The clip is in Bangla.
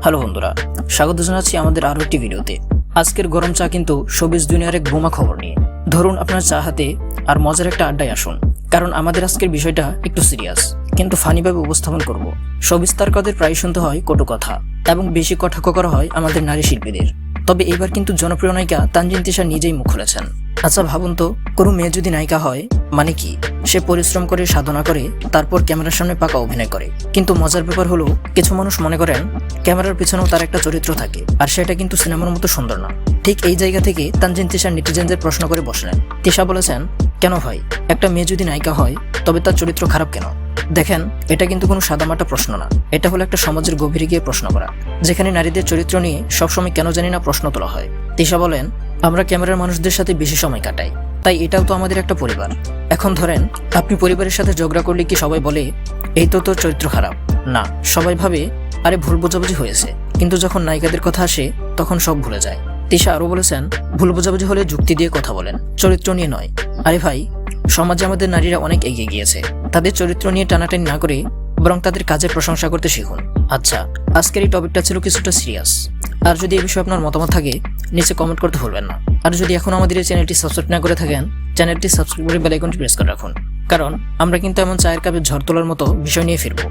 হ্যালো বন্ধুরা, স্বাগত জানাচ্ছি আমাদের আরও একটি ভিডিওতে। আজকের গরম চা কিন্তু শোবিজ দুনিয়ার এক বোমা খবর নিয়ে। ধরুন আপনার চা হাতে আর মজার একটা আড্ডায় আসুন, কারণ আমাদের আজকের বিষয়টা একটু সিরিয়াস, কিন্তু ফানিভাবে উপস্থাপন করব। শোবিজ তারকাদের প্রায় শুনতে হয় কটু কথা এবং বেশি কটাক্ষ করা হয় আমাদের নারী শিল্পীদের। তবে এবার কিন্তু জনপ্রিয় নায়িকা তানজিন তিশা নিজেই মুখ খুলেছেন। আচ্ছা ভাবুন তো, কোনো মেয়ে যদি নায়িকা হয় মানে কি? সে পরিশ্রম করে, সাধনা করে, তারপর ক্যামেরার সামনে পাকা অভিনয় করে। কিন্তু মজার ব্যাপার হলো, কিছু মানুষ মনে করেন ক্যামেরার পিছনেও তার একটা চরিত্র থাকে, আর সেটা কিন্তু সিনেমার মতো সুন্দর না। ঠিক এই জায়গা থেকে তানজিন তিশা নেটিজেনদের প্রশ্ন করে বসলেন। তিশা বলেছেন, কেন ভাই, একটা মেয়ে যদি নায়িকা হয় তবে তার চরিত্র খারাপ কেন? দেখেন, এটা কিন্তু কোনো সাদামাটা প্রশ্ন না, এটা হলো একটা সমাজের গভীরে গিয়ে প্রশ্ন করা, যেখানে নারীদের চরিত্র নিয়ে সবসময় কেন জানি না প্রশ্ন তোলা হয়। তিশা বলেন, আমরা ক্যামেরার মানুষদের সাথে বেশি সময় কাটাই, তাই এটাও তো আমাদের একটা পরিবার। এখন ধরেন, আপনি পরিবারের সাথে ঝগড়া করলে কি সবাই বলে এই তো তোর চরিত্র খারাপ? না, সবাই ভাবে আরে ভুল বোঝাবুঝি হয়েছে। কিন্তু যখন নায়িকাদের কথা আসে তখন সব ভুলে যায়। তিশা আরো বলেছেন, ভুল বোঝাবুঝি হলে যুক্তি দিয়ে কথা বলেন, চরিত্র নিয়ে নয়। আরে ভাই, সমাজে আমাদের নারীরা অনেক এগিয়ে গিয়েছে, তাদের চরিত্র নিয়ে টানাটানি না করে বরং তাদের কাজের প্রশংসা করতে শিখুন। আচ্ছা, আজকের এই টপিকটা ছিল কিছুটা সিরিয়াস। আর যদি এই বিষয়ে আপনার মতামত থাকে নিচে কমেন্ট করতে ভুলবেন না। আর যদি এখন আমাদের এই চ্যানেলটি সাবস্ক্রাইব না করে থাকেন, চ্যানেলটি সাবস্ক্রাইব করে বেল আইকনটি প্রেস করে রাখুন, কারণ আমরা কিন্তু এমন চায়ের কাপে ঝড় তোলার মতো বিষয় নিয়ে ফিরবো।